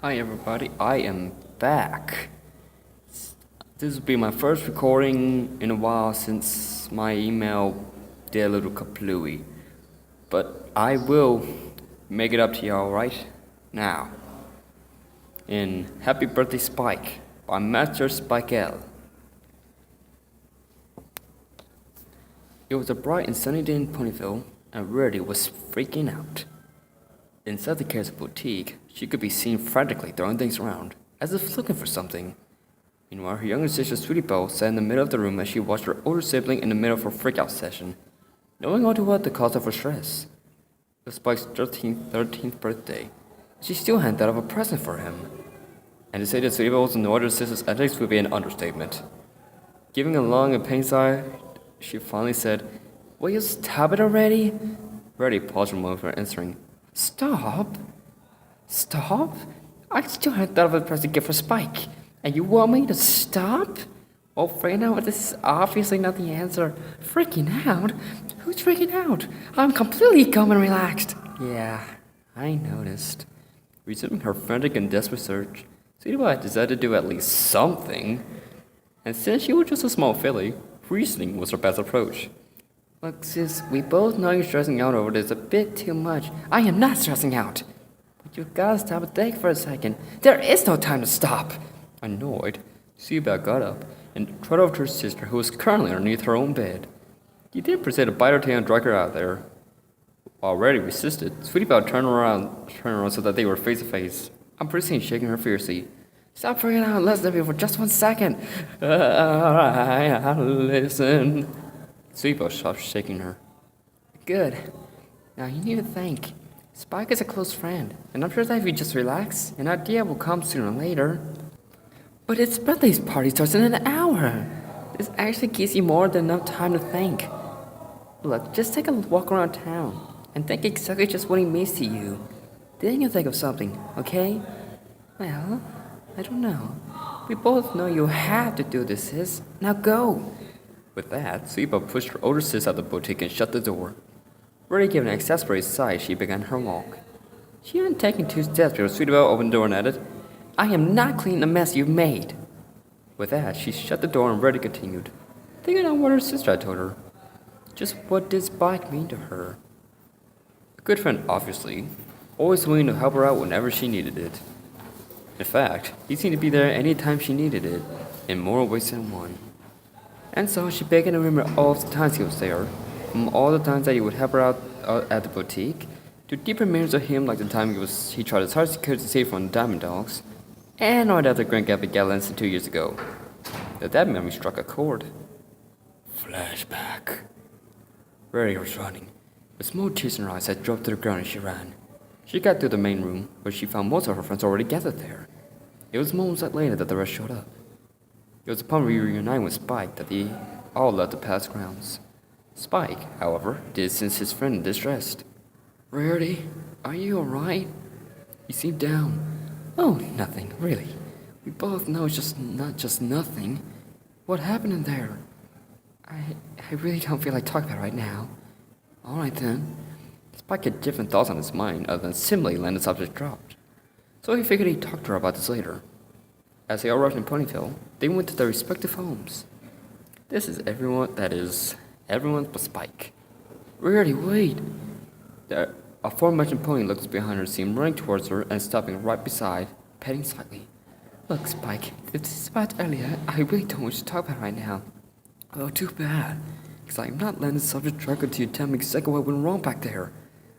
Hi everybody, I am back. This will be my first recording in a while since my email did a little kaplooey. But I will make it up to y'all right now. In Happy Birthday Spike by Master Spike L. It was a bright and sunny day in Ponyville, and Rarity was freaking out. Inside the Cares boutique, she could be seen frantically throwing things around, as if looking for something. Meanwhile, her younger sister Sweetie Belle sat in the middle of the room as she watched her older sibling in the middle of her freakout session, knowing all too well the cause of her stress. It was Spike's 13th birthday. She still hadn't thought of a present for him. And to say that Sweetie Belle was annoyed at her sister's antics would be an understatement. Giving a long and pained sigh, she finally said, "Will you stop it already?" Rarity paused for a moment before answering. Stop? Stop? I still hadn't thought of a present gift for Spike. And you want me to stop? Oh, freaking out, this is obviously not the answer. Freaking out? Who's freaking out? I'm completely calm and relaxed. Yeah, I noticed. Resuming her frantic and desperate search, Sweetie Belle decided to do at least something. And since she was just a small filly, reasoning was her best approach. Look, sis, we both know you're stressing out over this a bit too much. I am not stressing out. But you've got to stop and think for a second. There is no time to stop. Annoyed, Sweetie Belle got up and trotted over to her sister, who was currently underneath her own bed. He did proceed to bite her tail and drag her out there. While Rarity resisted, Sweetie Belle turned around so that they were face to face. I'm pretty seen shaking her fiercely. Stop freaking out and listen to me for just 1 second. Alright, listen. Sweetie Belle stopped shaking her. Good. Now you need to think. Spike is a close friend, and I'm sure that if you just relax, an idea will come sooner or later. But its birthday party starts in an hour. This actually gives you more than enough time to think. Look, just take a walk around town and think exactly just what he means to you. Then you think of something, okay? Well, I don't know. We both know you have to do this, sis. Now go. With that, Sweetie Belle pushed her older sis out of the boutique and shut the door. Rarity gave an exasperated sigh as she began her walk. She hadn't taken 2 steps before Sweetie Belle opened the door and added, I am not cleaning the mess you've made. With that, she shut the door and Rarity continued, thinking on what her sister had told her. Just what did Spike mean to her? A good friend, obviously, always willing to help her out whenever she needed it. In fact, he seemed to be there any time she needed it, in more ways than one. And so she began to remember all the times he was there, from all the times that he would help her out at the boutique, to deeper memories of him like the time he tried as hard as he could to save from the Diamond Dogs, and right after Grand Gap Gala incident 2 years ago. That memory struck a chord. Flashback. Rarity was running, with small tears in her eyes that dropped to the ground as she ran. She got to the main room, where she found most of her friends already gathered there. It was moments later that the rest showed up. It was upon reuniting with Spike that they all left the past grounds. Spike, however, did sense his friend in distress. Rarity, are you alright? You seem down. Oh, nothing, really. We both know it's not just nothing. What happened in there? I really don't feel like talking about it right now. Alright then. Spike had different thoughts on his mind other than simply letting the subject drop. So he figured he'd talk to her about this later. As they all arrived in Ponyville, they went to their respective homes. This is everyone but Spike. Rarity, wait! The aforementioned pony looks behind her, seen running towards her and stopping right beside, petting slightly. Look, Spike, if this is about earlier, I really don't want you to talk about it right now. Oh, too bad, because I'm not letting the subject drag until you tell me exactly what went wrong back there.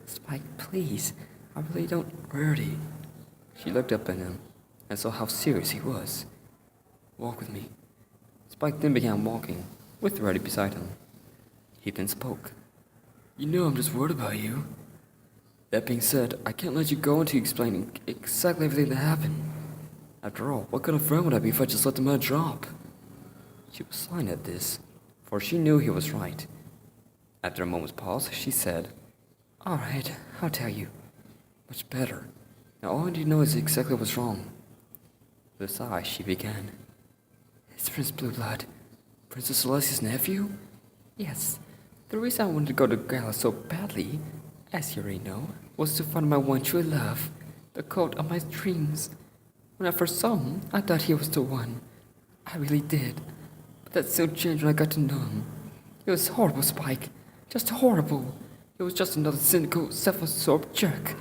Spike, please, I really don't... Rarity. She looked up at him and saw how serious he was. Walk with me. Spike then began walking, with Rarity beside him. He then spoke. You know I'm just worried about you. That being said, I can't let you go until you explain exactly everything that happened. After all, what kind of friend would I be if I just let the matter drop? She was silent at this, for she knew he was right. After a moment's pause, she said, All right, I'll tell you. Much better. Now all I need to know is exactly what's wrong. With a sigh, she began. It's Prince Blue Blood, Princess Celestia's nephew? Yes. The reason I wanted to go to Gala so badly, as you already know, was to find my one true love, the coat of my dreams. When I first saw him, I thought he was the one. I really did. But that soon changed when I got to know him. It was horrible, Spike. Just horrible. It was just another cynical, self-absorbed jerk.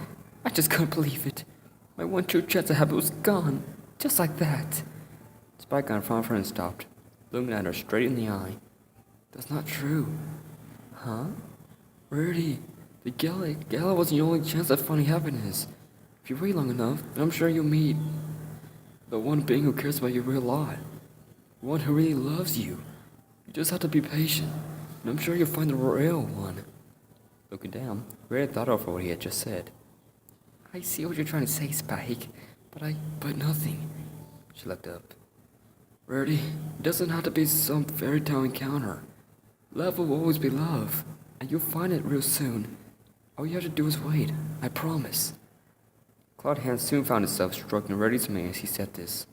I just couldn't believe it. My one true chance to have it was gone. Just like that. Spike got in front of her and stopped, looking at her straight in the eye. That's not true. Huh? Rarity, the gala wasn't your only chance at finding happiness. If you wait long enough, I'm sure you'll meet the one being who cares about you a real lot. One who really loves you. You just have to be patient, and I'm sure you'll find the real one. Looking down, Rarity thought over what he had just said. I see what you're trying to say, Spike, but nothing. She looked up. Rarity, it doesn't have to be some fairy tale encounter. Love will always be love, and you'll find it real soon. All you have to do is wait, I promise. Claude's hand soon found itself stroking Rarity's mane as he said this.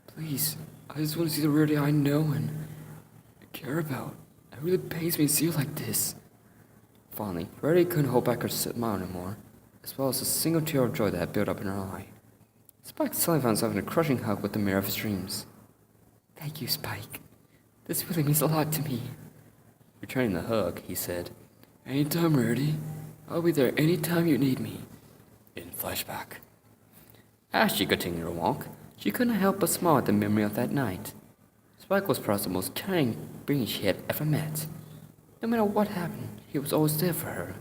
Please, I just want to see the Rarity I know and care about. It really pains me to see you like this. Finally, Rarity couldn't hold back her smile anymore, as well as a single tear of joy that had built up in her eye. Spike suddenly found himself in a crushing hug with the mirror of his dreams. Thank you, Spike. This really means a lot to me. Returning the hug, he said, Anytime, Rarity. I'll be there anytime you need me. In flashback. As she continued her walk, she couldn't help but smile at the memory of that night. Spike was perhaps the most caring being she had ever met. No matter what happened, he was always there for her.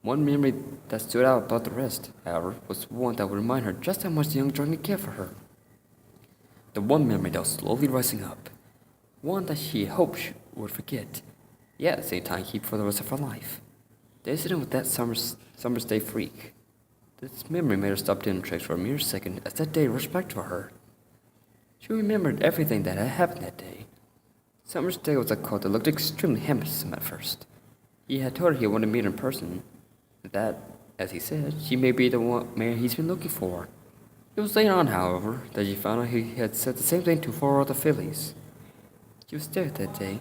One memory that stood out above the rest, however, was one that would remind her just how much the young dragon cared for her. The one memory that was slowly rising up. One that she hoped she would forget, yet at the same time keep for the rest of her life. The incident with that summer's day freak. This memory made her stop dinner tricks for a mere second as that day rushed back to her. She remembered everything that had happened that day. Summer's day was a coat that looked extremely handsome at first. He had told her he wanted to meet her in person, and that, as he said, she may be the man he's been looking for. It was later on, however, that she found out he had said the same thing to 4 other fillies. She was dead that day.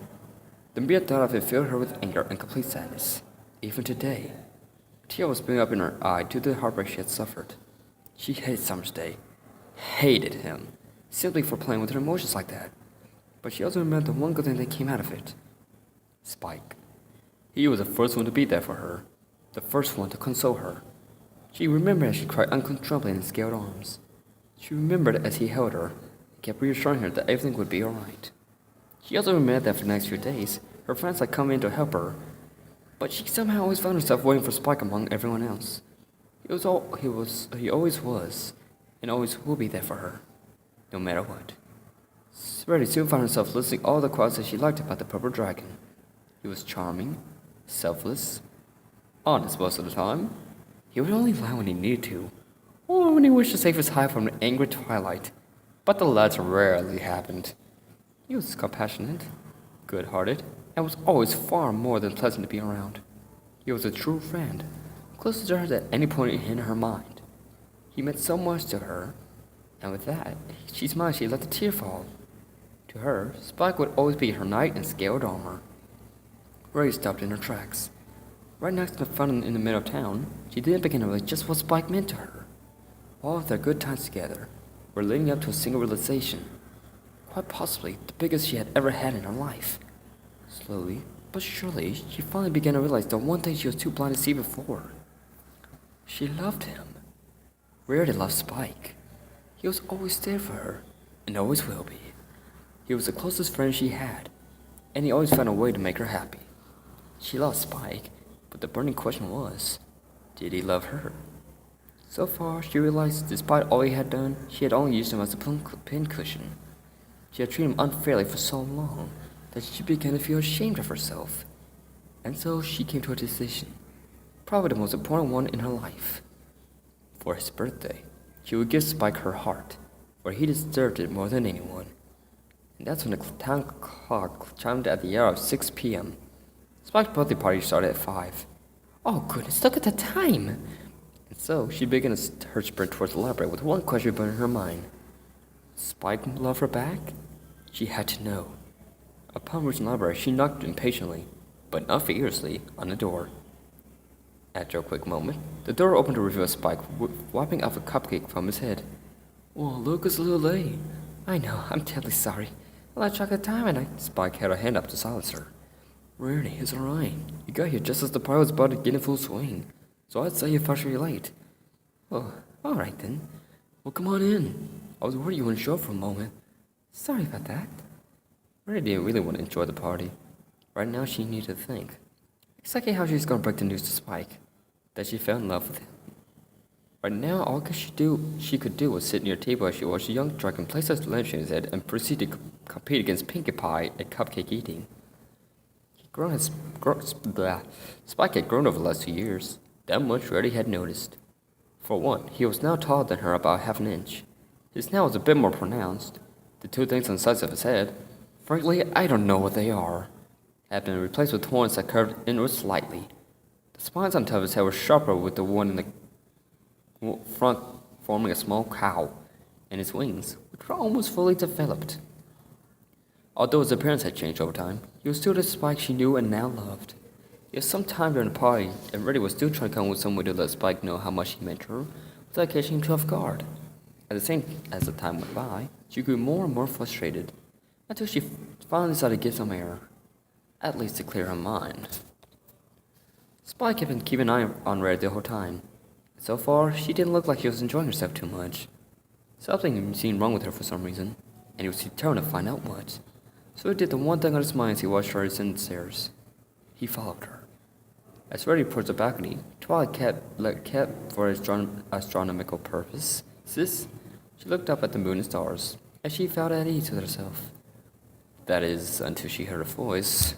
The mere thought of it filled her with anger and complete sadness. Even today, a tear was springing up in her eye due to the heartbreak she had suffered. She hated Summer's Day, hated him, simply for playing with her emotions like that. But she also remembered the one good thing that came out of it. Spike. He was the first one to be there for her, the first one to console her. She remembered as she cried uncontrollably in his scaled arms. She remembered as he held her, and kept reassuring her that everything would be alright. She also remembered that for the next few days, her friends had come in to help her, but she somehow always found herself waiting for Spike among everyone else. He always was, and always will be there for her, no matter what. Rarity soon found herself listing all the qualities she liked about the purple dragon. He was charming, selfless, honest most of the time. He would only lie when he needed to, or when he wished to save his hive from an angry twilight, but the latter rarely happened. He was compassionate, good-hearted, and was always far more than pleasant to be around. He was a true friend, closest to her at any point in her mind. He meant so much to her, and with that, she smiled. She let the tear fall. To her, Spike would always be her knight in scaled armor. Ray stopped in her tracks. Right next to the fountain in the middle of town, she didn't begin to realize just what Spike meant to her. All of their good times together were leading up to a single realization, quite possibly the biggest she had ever had in her life. Slowly, but surely, she finally began to realize the one thing she was too blind to see before. She loved him. Rarity loved Spike. He was always there for her, and always will be. He was the closest friend she had, and he always found a way to make her happy. She loved Spike, but the burning question was, did he love her? So far, she realized despite all he had done, she had only used him as a pincushion. She had treated him unfairly for so long that she began to feel ashamed of herself. And so she came to a decision, probably the most important one in her life. For his birthday, she would give Spike her heart, for he deserved it more than anyone. And that's when the town clock chimed at the hour of 6 p.m. Spike's birthday party started at 5. Oh goodness, look at the time! And so she began her sprint towards the library with one question burning in her mind. Spike love her back? She had to know. Upon reaching the library, she knocked impatiently, but not fiercely, on the door. After a quick moment, the door opened to reveal Spike wiping off a cupcake from his head. Well, look, it's a little late. I know, I'm terribly sorry. I lost track of time and Spike had her hand up to silence her. Rarity, it's alright. You got here just as the party was about to get in full swing. So I'd say you're partially late. Oh, alright then. Well, come on in. I was worried you wouldn't show up for a moment. Sorry about that. Rarity didn't really want to enjoy the party. Right now, she needed to think. Exactly how she was going to break the news to Spike. That she fell in love with him. Right now, all she could do was sit near a table as she watched a young dragon place his lunch in his head and proceed to compete against Pinkie Pie at cupcake eating. Spike had grown over the last 2 years. That much Reddy had noticed. For one, he was now taller than her about half an inch. His snout was a bit more pronounced. The two things on the sides of his head, frankly, I don't know what they are, had been replaced with horns that curved inward slightly. The spines on top of his head were sharper with the one in the front forming a small cow, and his wings, which were almost fully developed. Although his appearance had changed over time, he was still the Spike she knew and now loved. Yet sometime during the party, and Reddy was still trying to come up with some way to let Spike know how much he meant to her, without catching him off guard. As the time went by, she grew more and more frustrated, until she finally decided to get some air, at least to clear her mind. Spike had been keeping an eye on Reddy the whole time. So far, she didn't look like she was enjoying herself too much. Something seemed wrong with her for some reason, and he was determined to find out what. So he did the one thing on his mind as he watched her ascend the stairs. He followed her. As Reddy approached the balcony, Twilight kept for astronomical purposes. She looked up at the moon and stars, as she felt at ease with herself. That is, until she heard a voice.